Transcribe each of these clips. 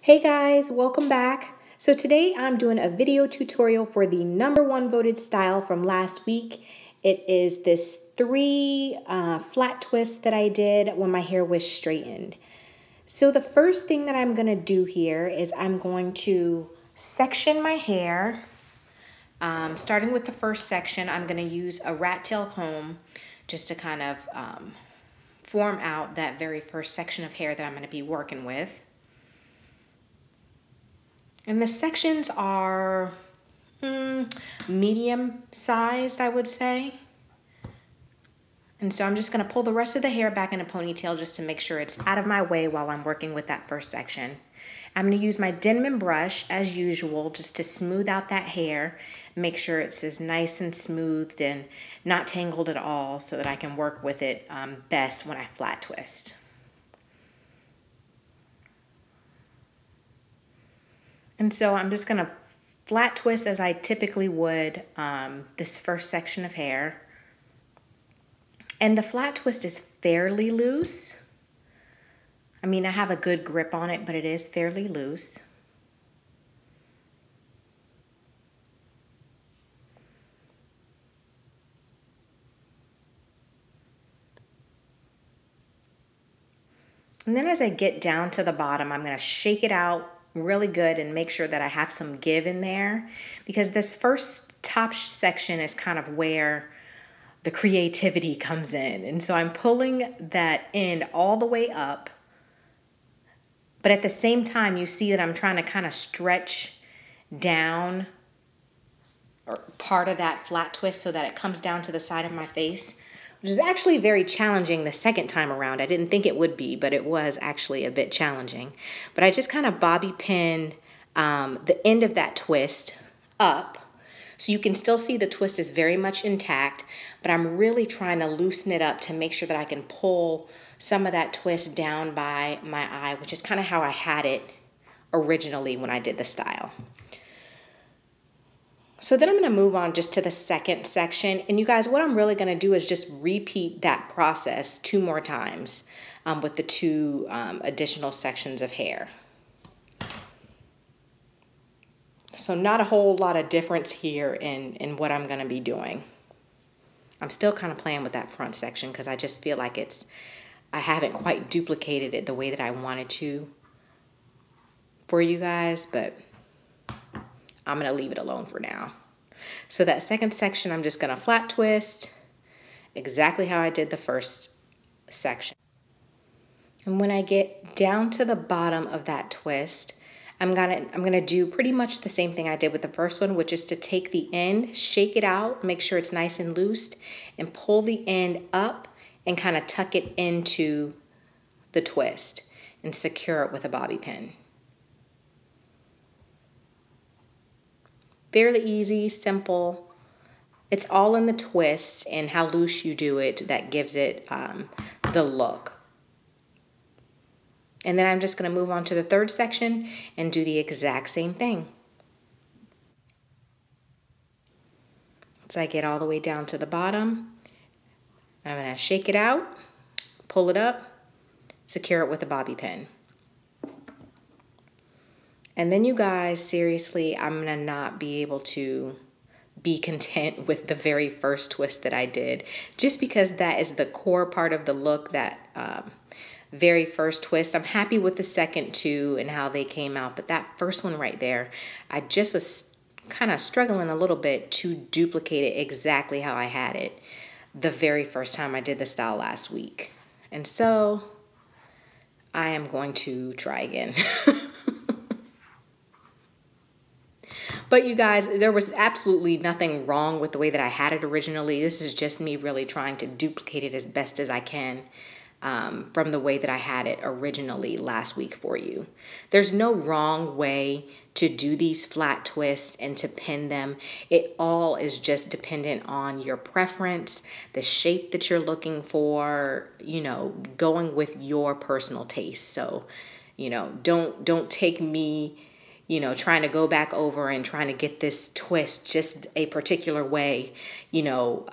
Hey guys, welcome back. So today I'm doing a video tutorial for the #1 voted style from last week. It is this 3 flat twists that I did when my hair was straightened. So the first thing that I'm going to do here is I'm going to section my hair. Starting with the first section, I'm going to use a rat tail comb just to kind of form out that very first section of hair that I'm going to be working with. And the sections are medium sized, I would say. And so I'm just going to pull the rest of the hair back in a ponytail just to make sure it's out of my way while I'm working with that first section. I'm going to use my Denman brush as usual just to smooth out that hair, make sure it's as nice and smoothed and not tangled at all so that I can work with it best when I flat twist. And so I'm just going to flat twist as I typically would this first section of hair. And the flat twist is fairly loose. I mean, I have a good grip on it, but it is fairly loose. And then as I get down to the bottom, I'm going to shake it out really good and make sure that I have some give in there, because this first top section is kind of where the creativity comes in. And so I'm pulling that end all the way up, but at the same time you see that I'm trying to kind of stretch down or part of that flat twist so that it comes down to the side of my face, which is actually very challenging the second time around. I didn't think it would be, but it was actually a bit challenging. But I just kind of bobby pin the end of that twist up, so you can still see the twist is very much intact, but I'm really trying to loosen it up to make sure that I can pull some of that twist down by my eye, which is kind of how I had it originally when I did the style. So then I'm going to move on just to the second section. And you guys, what I'm really going to do is just repeat that process 2 more times with the 2 additional sections of hair. So not a whole lot of difference here in what I'm going to be doing. I'm still kind of playing with that front section because I just feel like I haven't quite duplicated it the way that I wanted to for you guys, but I'm going to leave it alone for now. So that second section, I'm just going to flat twist exactly how I did the first section. And when I get down to the bottom of that twist, I'm gonna do pretty much the same thing I did with the first one, which is to take the end, shake it out, make sure it's nice and loose, and pull the end up and kind of tuck it into the twist and secure it with a bobby pin. Fairly easy, simple. It's all in the twist and how loose you do it that gives it the look. And then I'm just going to move on to the third section and do the exact same thing. So I get all the way down to the bottom. I'm going to shake it out, pull it up, secure it with a bobby pin. And then you guys, seriously, I'm going to not be able to be content with the very first twist that I did, just because that is the core part of the look, that very first twist. I'm happy with the second 2 and how they came out, but that first one right there, I just was kind of struggling a little bit to duplicate it exactly how I had it the very first time I did the style last week. And so I am going to try again. But you guys, there was absolutely nothing wrong with the way that I had it originally. This is just me really trying to duplicate it as best as I can from the way that I had it originally last week for you. There's no wrong way to do these flat twists and to pin them. It all is just dependent on your preference, the shape that you're looking for, you know, going with your personal taste. So, you know, don't take me, you know, trying to go back over and trying to get this twist just a particular way, you know,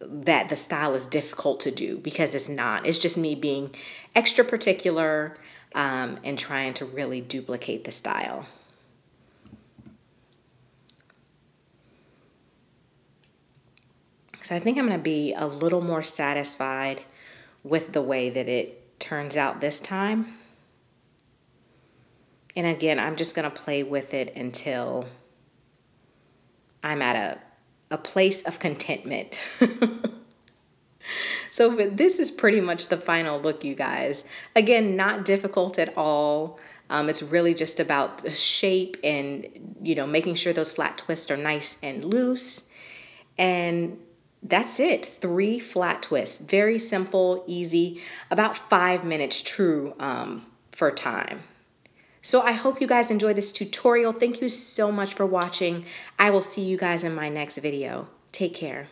that the style is difficult to do, because it's not. It's just me being extra particular, and trying to really duplicate the style. So I think I'm going to be a little more satisfied with the way that it turns out this time. And again, I'm just going to play with it until I'm at a place of contentment. So this is pretty much the final look, you guys. Again, not difficult at all. It's really just about the shape and, you know, making sure those flat twists are nice and loose. And that's it. 3 flat twists. Very simple, easy, about 5 minutes true for time. So I hope you guys enjoyed this tutorial. Thank you so much for watching. I will see you guys in my next video. Take care.